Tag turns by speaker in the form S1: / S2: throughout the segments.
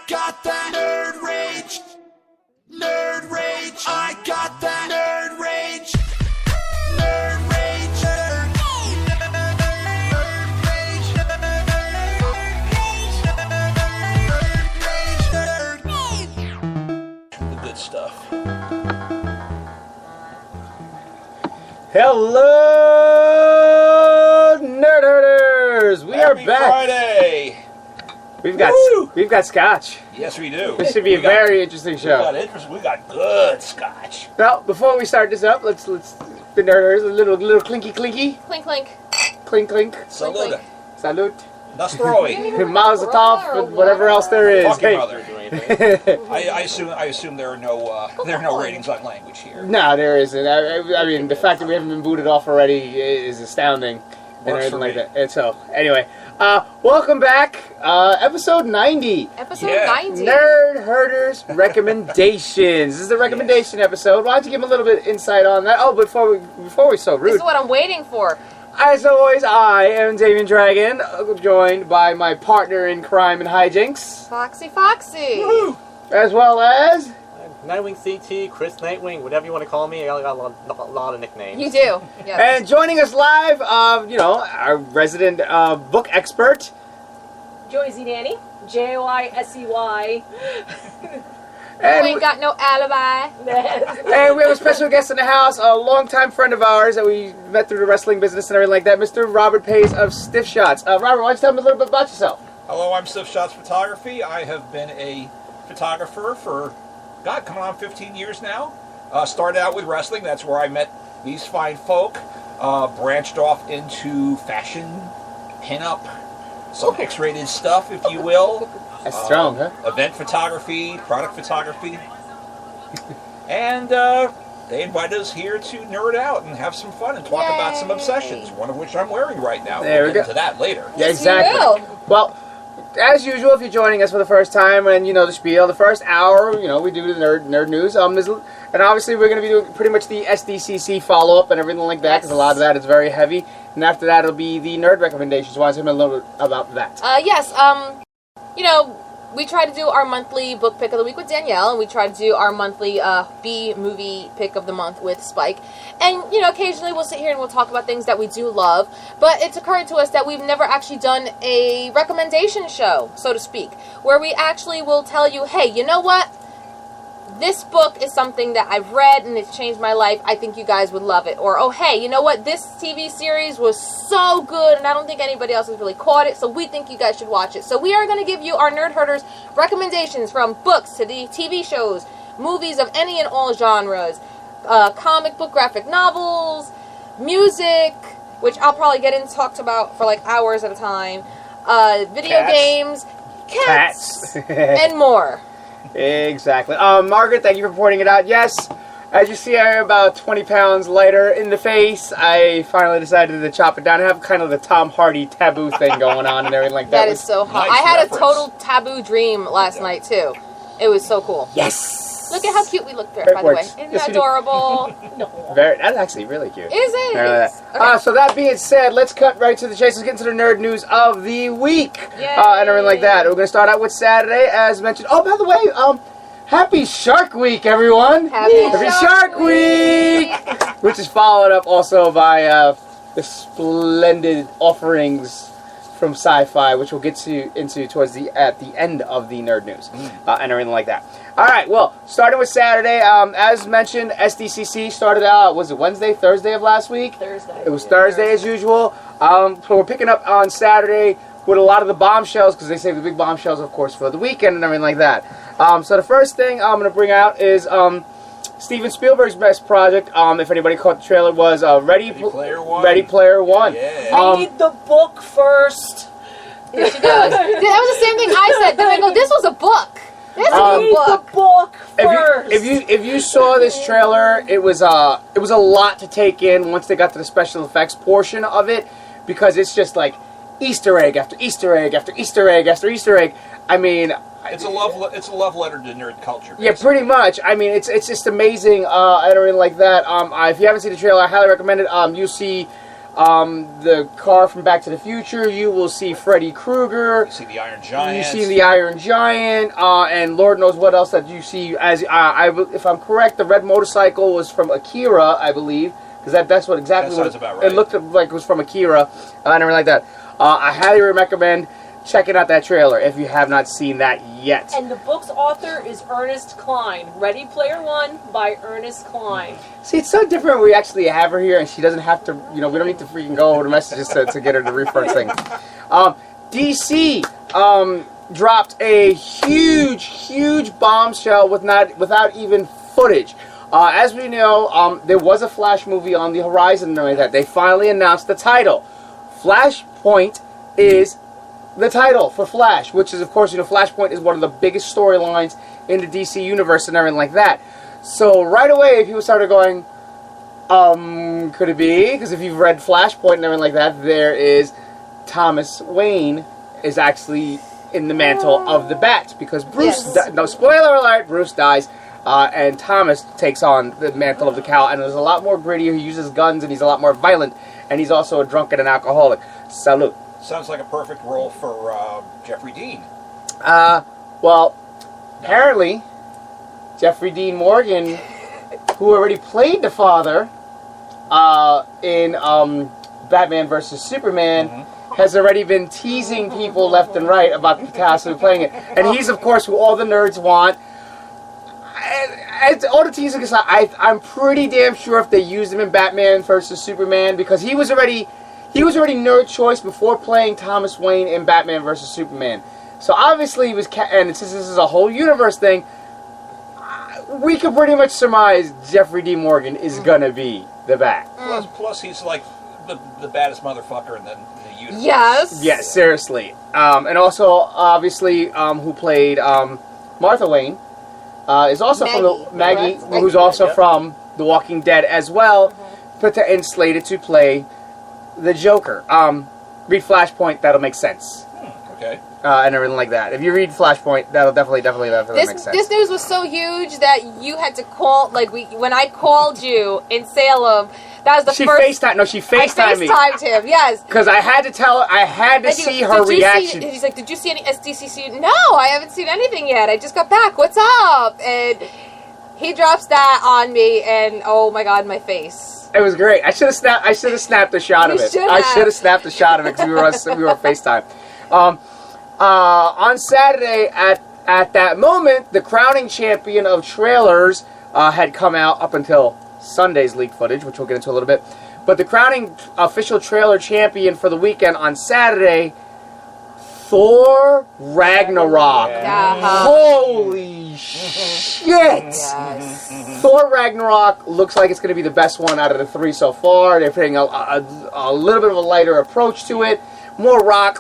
S1: got that nerd rage. Nerd rage. I got that nerd rage. Nerd rage. Nerd rage. The good stuff.
S2: Hello, Nerd Herders! We are back.
S1: Friday.
S2: We've got scotch.
S1: Yes, we do.
S2: This should be a very interesting show.
S1: We got good scotch.
S2: Now, before we start this up, let's the Nerd Herders a little clinky.
S3: Clink, clink.
S2: Clink.
S1: Salute.
S2: Salute.
S1: Nastroy.
S2: Mazel tov, and whatever else there is.
S1: Fuck your
S2: Hey.
S1: mother. I assume there are no ratings on language here.
S2: No, there isn't. I mean, the fact that we haven't been booted off already is astounding. And
S1: Works
S2: everything
S1: for
S2: like
S1: me.
S2: that. And so, anyway, welcome back. Episode 90.
S3: Episode
S1: Yeah.
S3: 90.
S2: Nerd Herders Recommendations. This is the recommendation episode. Why don't you give them a little bit insight on that? Oh, before we're so rude.
S3: This is what I'm waiting for.
S2: As always, I am Davian Dragon, joined by my partner in crime and hijinks,
S3: Foxy.
S1: Woo!
S2: as well as...
S4: Nightwing CT, Chris Nightwing, whatever you want to call me. I got a lot of nicknames.
S3: You do. Yes.
S2: And joining us live, our resident book expert,
S5: Joyzy Dani, Joysey.
S3: You ain't got no alibi.
S2: and we have a special guest in the house, a longtime friend of ours that we met through the wrestling business and everything like that, Mr. Robert Pace of Stiff Shots. Robert, why don't you tell me a little bit about yourself?
S1: Hello, I'm Stiff Shots Photography. I have been a photographer for, coming on 15 years now. Started out with wrestling. That's where I met these fine folk. Branched off into fashion, pinup, some X-rated stuff, if you will.
S2: That's strong, huh?
S1: Event photography, product photography. And they invited us here to nerd out and have some fun and talk about some obsessions, one of which I'm wearing right now.
S2: There
S1: We'll
S2: we
S1: get
S2: go.
S1: into that later.
S2: Yeah,
S3: Yes, you
S2: exactly.
S3: will.
S2: Well, as usual, if you're joining us for the first time and you know the spiel, the first hour, we do the nerd news. And obviously we're going to be doing pretty much the SDCC follow-up and everything like that, because a lot of that is very heavy. And after that, it'll be the nerd recommendations. Why don't you tell me a little bit about that?
S3: Yes. We try to do our monthly book pick of the week with Danielle, and we try to do our monthly B movie pick of the month with Spike. And, occasionally we'll sit here and we'll talk about things that we do love, but it's occurred to us that we've never actually done a recommendation show, so to speak, where we actually will tell you, hey, you know what? This book is something that I've read and it's changed my life. I think you guys would love it. Or, oh, hey, you know what? This TV series was so good and I don't think anybody else has really caught it, so we think you guys should watch it. So we are going to give you our Nerd Herders recommendations from books to the TV shows, movies of any and all genres, comic book graphic novels, music, which I'll probably get into talked about for like hours at a time, video games, cats. And more.
S2: Exactly. Margaret, thank you for pointing it out. Yes, as you see, I'm about 20 pounds lighter in the face. I finally decided to chop it down. I have kind of the Tom Hardy taboo thing going on and everything like that.
S3: That is so hot.
S1: Nice
S3: I had
S1: reference.
S3: a total taboo dream last night, too. It was so cool.
S2: Yes!
S3: Look at how cute we look there,
S2: It
S3: by the way.
S2: works.
S3: Isn't
S2: Yes,
S3: that
S2: you do.
S3: adorable?
S2: That's actually really cute.
S3: Is it?
S2: Okay. So that being said, let's cut right to the chase. Let's get into the nerd news of the week.
S3: Yay.
S2: And everything like that. We're going to start out with Saturday, as mentioned. Oh, by the way, happy Shark Week, everyone!
S3: Happy
S2: Shark Week! Which is followed up also by the splendid offerings from Sci-Fi, which we'll get into at the end of the nerd news and everything like that. All right, well, starting with Saturday, as mentioned, SDCC started out, was it Wednesday, Thursday of last week?
S5: Thursday.
S2: It was Thursday as usual. So we're picking up on Saturday with a lot of the bombshells, because they save the big bombshells, of course, for the weekend and everything like that. So the first thing I'm going to bring out is Steven Spielberg's best project, if anybody caught the trailer, was Ready Player One.
S1: Yeah.
S5: Read the book first.
S3: Here she goes. That was the same thing I said. Then I go, this was a book. This was a
S5: Read
S3: book.
S5: the book first.
S2: If you saw this trailer, it was a lot to take in once they got to the special effects portion of it, because it's just like Easter egg after Easter egg after Easter egg after Easter egg. I mean,
S1: It's a love letter to nerd culture.
S2: Yeah,
S1: basically.
S2: pretty much. I mean, it's just amazing and everything like that. If you haven't seen the trailer, I highly recommend it. You see the car from Back to the Future. You will see Freddy Krueger.
S1: You see the Iron Giant.
S2: You see the Iron Giant, and Lord knows what else that you see. As if I'm correct, the red motorcycle was from Akira, I believe, because that's what exactly
S1: That
S2: what
S1: sounds about right.
S2: it looked like. It was from Akira, and everything like that. I highly recommend checking out that trailer if you have not seen that yet.
S5: And the book's author is Ernest Cline. Ready Player One by Ernest Cline.
S2: See, it's so different. We actually have her here, and she doesn't have to. We don't need to freaking go over the messages to get her to refer things. DC dropped a huge bombshell without even footage. As we know, there was a Flash movie on the horizon and everything like that. They finally announced the title. Flashpoint is the title for Flash, which is, of course, Flashpoint is one of the biggest storylines in the DC universe and everything like that. So right away, people started going, could it be? Because if you've read Flashpoint and everything like that, there is Thomas Wayne is actually in the mantle of the Bat, because Bruce, no spoiler alert, Bruce dies, and Thomas takes on the mantle of the Cowl, and there's a lot more grittier. He uses guns, and he's a lot more violent, and he's also a drunk and an alcoholic. Salute.
S1: Sounds like a perfect role for Jeffrey Dean.
S2: Well, apparently, Jeffrey Dean Morgan, who already played the father in Batman vs. Superman, has already been teasing people left and right about the cast who are playing it. And he's, of course, who all the nerds want. All the teasing aside, I'm pretty damn sure if they used him in Batman vs. Superman, because he was already nerd choice before playing Thomas Wayne in Batman vs. Superman. So obviously he was, and since this is a whole universe thing, we could pretty much surmise Jeffrey D. Morgan is gonna be the Bat.
S1: Plus he's like the baddest motherfucker in the universe.
S3: Yes.
S2: Yes, seriously. And also, obviously, who played Martha Wayne is also Maggie,
S3: correct?
S2: who's also from The Walking Dead as well, and slated to play the Joker. Read Flashpoint, that'll make sense.
S1: Okay.
S2: And everything like that. If you read Flashpoint, that'll definitely make sense.
S3: This news was so huge that you had to call, when I called you in Salem, that was the
S2: She
S3: first...
S2: She FaceTimed me.
S3: I FaceTimed him, yes.
S2: Because I had to see her reaction.
S3: He's like, did you see any SDCC? No, I haven't seen anything yet. I just got back. What's up? And he drops that on me, and oh my god, my face.
S2: It was great. I should have snapped a shot of it. I should have snapped a shot of it because we were on FaceTime. On Saturday, at that moment, the crowning champion of trailers had come out up until Sunday's leaked footage, which we'll get into a little bit. But the crowning official trailer champion for the weekend on Saturday, Thor Ragnarok. Holy shit!
S3: Yes.
S2: Thor Ragnarok looks like it's going to be the best one out of the three so far. They're putting a little bit of a lighter approach to it. More rock.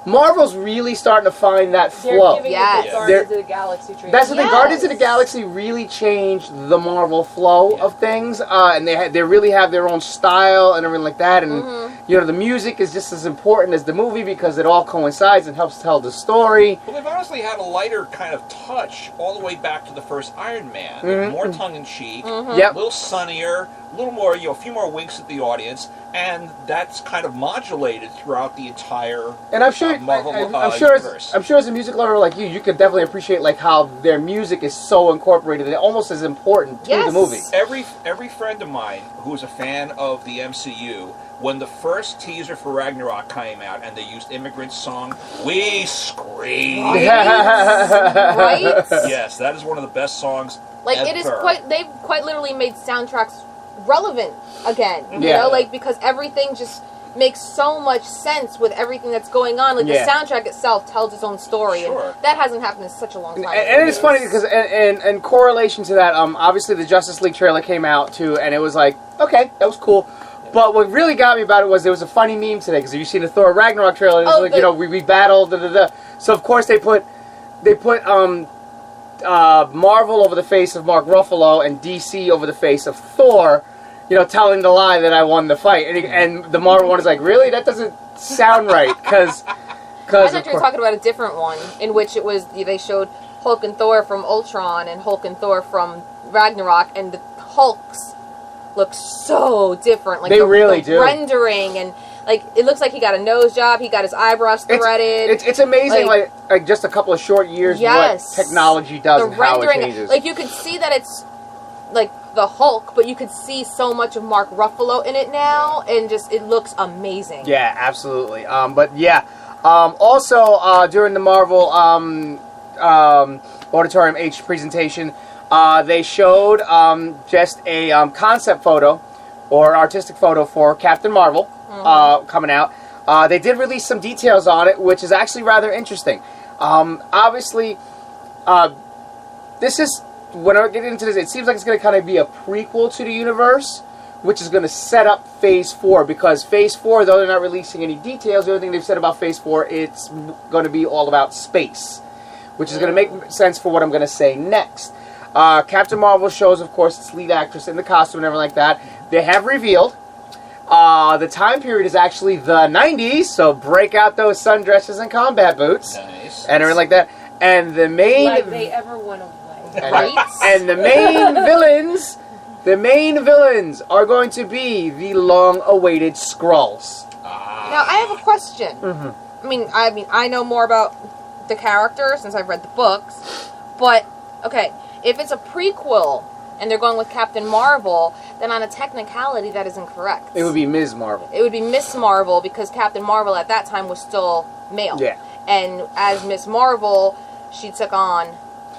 S2: Marvel's really starting to find that flow.
S5: They're giving it the Guardians of the Galaxy treatment.
S2: That's the thing. Guardians of the Galaxy really changed the Marvel flow of things, and they really have their own style and everything like that. And the music is just as important as the movie because it all coincides and helps tell the story.
S1: Well, they've honestly had a lighter kind of touch all the way back to the first Iron Man. More tongue-in-cheek, a little sunnier, a little more, a few more winks at the audience, and that's kind of modulated throughout the entire
S2: and I'm sure,
S1: Marvel
S2: universe. I'm sure as a music lover like you can definitely appreciate how their music is so incorporated and almost as important to the movie.
S1: Every friend of mine who's a fan of the MCU, when the first teaser for Ragnarok came out and they used Immigrant's song, we screamed.
S3: Right?
S1: Yes, that is one of the best songs
S3: they've quite literally made soundtracks relevant again. Because everything just makes so much sense with everything that's going on. The soundtrack itself tells its own story, and that hasn't happened in such a long time.
S2: And it's funny because, in correlation to that, obviously the Justice League trailer came out too, and it was like, okay, that was cool. But what really got me about it was there was a funny meme today because you've seen the Thor Ragnarok trailer. And it's we battled. So of course they put Marvel over the face of Mark Ruffalo and DC over the face of Thor. Telling the lie that I won the fight, and the Marvel one is like, really? That doesn't sound right, because
S3: I thought you were talking about a different one in which it was they showed Hulk and Thor from Ultron and Hulk and Thor from Ragnarok, and the Hulks look so different. Like
S2: They
S3: the,
S2: really
S3: the
S2: do.
S3: rendering and like it looks like he got a nose job. He got his eyebrows threaded.
S2: It's amazing, like just a couple of short years,
S3: Yes.
S2: what technology does
S3: the
S2: and how it
S3: rendering,
S2: changes.
S3: like you could see that it's like the Hulk, but you could see so much of Mark Ruffalo in it now, and just it looks amazing.
S2: Yeah, absolutely. But yeah, also during the Marvel Auditorium H presentation, they showed just a concept photo or artistic photo for Captain Marvel coming out. They did release some details on it, which is actually rather interesting. Obviously, this is, when I get into this, it seems like it's going to kind of be a prequel to the universe, which is going to set up Phase 4, because Phase 4, though they're not releasing any details, the only thing they've said about Phase 4, it's going to be all about space, which is going to make sense for what I'm going to say next. Captain Marvel shows, of course, its lead actress in the costume and everything like that. They have revealed the time period is actually the 90s, so break out those sundresses and combat boots.
S1: Nice.
S2: And everything like that. And the main...
S5: Like they ever went away.
S3: Right?
S2: And the main villains are going to be the long-awaited Skrulls.
S3: Now I have a question. I mean, I know more about the character since I've read the books, but okay, if it's a prequel and they're going with Captain Marvel, then on a technicality that is incorrect.
S2: It would be Ms. Marvel.
S3: It would be Miss Marvel because Captain Marvel at that time was still male.
S2: Yeah.
S3: And as Miss Marvel, she took on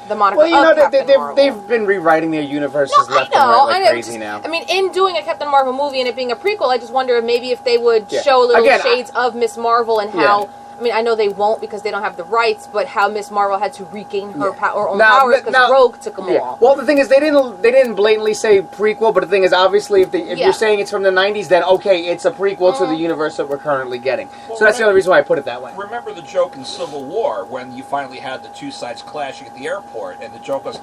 S3: the moniker
S2: Well, you know,
S3: of Captain Marvel.
S2: they've been rewriting their universes
S3: No,
S2: left
S3: I know.
S2: and right like
S3: I know.
S2: crazy now.
S3: I mean, in doing a Captain Marvel movie and it being a prequel, I just wonder maybe if they would
S2: Yeah.
S3: show little
S2: Again,
S3: shades of Miss Marvel and how. I mean, I know they won't because they don't have the rights, but how Miss Marvel had to regain her her own powers because Rogue took them all.
S2: Well, the thing is, they didn't blatantly say prequel, but the thing is, obviously, if
S3: Yeah.
S2: you're saying it's from the 90s, then okay, it's a prequel to the universe that we're currently getting.
S1: Well,
S2: So that's the only reason why I put it that way.
S1: Remember the joke in Civil War when you finally had the two sides clashing at the airport, and the joke was,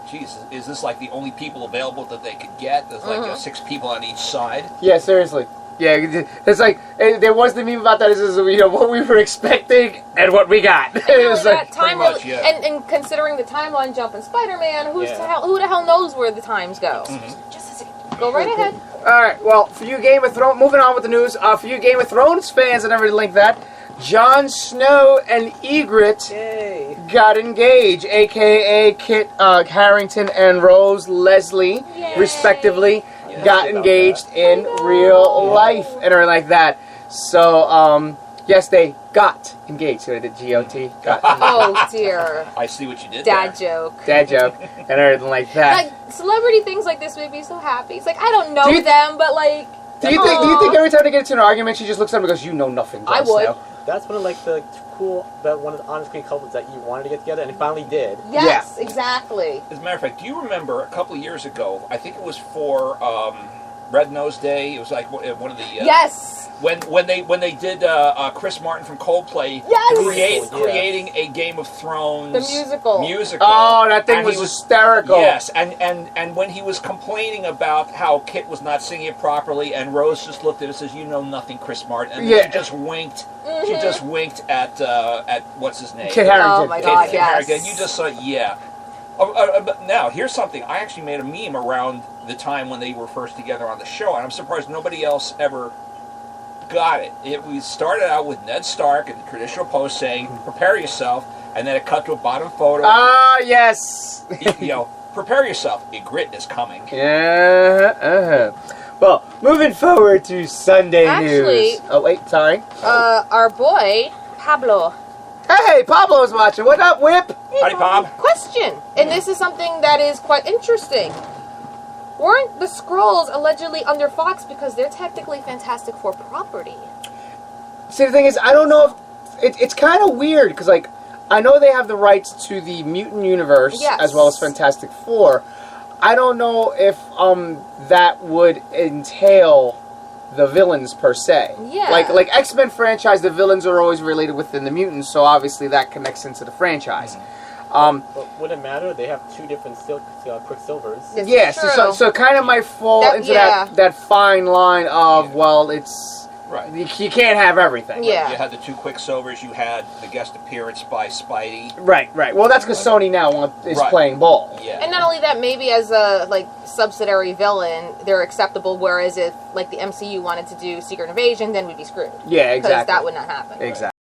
S1: geez, is this like the only people available that they could get? There's like 6 people on each side.
S2: Yeah, seriously. Yeah, it's like there was the meme about that. Is what we were expecting and what we got. It was like,
S3: time
S1: pretty much, yeah.
S3: and considering the timeline jump in Spider-Man, who
S4: Yeah.
S3: the hell knows where the times go? Just a second. Go right ahead.
S2: all right. Well, for you Game of Thrones, moving on with the news. For you Game of Thrones fans and everything like that, Jon Snow and Ygritte
S4: Yay.
S2: got engaged, a.k.a. Kit Harington and Rose Leslie,
S3: Yay.
S2: respectively,
S4: Yeah,
S2: got
S4: about
S2: engaged in real life and everything like that. So, yes, they got engaged. So they did G-O-T. Got engaged.
S3: Oh dear.
S1: I see what you did
S3: Dad
S1: there.
S3: joke.
S2: Dad joke and everything like that.
S3: Like celebrity things like this make me so happy. It's like I don't know
S2: Do you-
S3: them, but like.
S2: Do you think every time they get into an argument, she just looks at him and goes, "You know nothing, Jon
S3: I would.
S2: Snow."
S4: That's one of like the one of the on-screen couples that you wanted to get together and finally did.
S3: Yes, exactly.
S1: As a matter of fact, do you remember a couple of years ago, I think it was for Red Nose Day, it was like one of the...
S3: Yes.
S1: When they did Chris Martin from Coldplay
S3: Yes!
S1: creating a Game of Thrones
S3: The musical.
S2: Oh, that thing
S1: And
S2: was
S1: he
S2: hysterical.
S1: Yes, and when he was complaining about how Kit was not singing it properly, and Rose just looked at it and says, "You know nothing, Chris Martin," and
S2: Yeah.
S1: she just winked. She just winked at what's his name?
S2: Kit Harington.
S3: Oh my God,
S1: Kit
S3: yes.
S1: Harington. You just saw, yeah. But now, here's something. I actually made a meme around the time when they were first together on the show, and I'm surprised nobody else ever got it. We started out with Ned Stark in the traditional pose saying, "Prepare yourself," and then it cut to a bottom photo.
S2: Ah, yes.
S1: Prepare yourself. Ygritte is coming.
S2: Yeah. Well, moving forward to Sunday
S3: Actually-
S2: news. Oh wait, sorry.
S3: Our boy Pablo.
S2: Hey, Pablo's watching. What up, Whip?
S1: Howdy, Bob.
S3: Question, and this is something that is quite interesting. Weren't the Skrulls allegedly under Fox because they're technically Fantastic Four property?
S2: See, the thing is, I don't know if it's kind of weird because, like, I know they have the rights to the mutant universe
S3: Yes.
S2: as well as Fantastic Four. I don't know if that would entail the villains per se.
S3: Yeah.
S2: Like X-Men franchise, the villains are always related within the mutants, so obviously that connects into the franchise.
S4: But would it matter? They have two different Quicksilvers.
S3: This is
S2: Yes,
S3: true.
S2: so kind of might fall
S3: That-
S2: into
S3: yeah.
S2: that fine line of, well, it's
S1: Right.
S2: You can't have everything.
S3: Yeah.
S1: You had the 2 Quicksilvers. You had the guest appearance by Spidey.
S2: Right. Well, that's because Sony now is
S1: Right.
S2: playing ball.
S1: Yeah.
S3: And not only that, maybe as a like subsidiary villain, they're acceptable. Whereas if like the MCU wanted to do Secret Invasion, then we'd be screwed.
S2: Yeah,
S3: Because
S2: exactly.
S3: that would not happen.
S2: Exactly.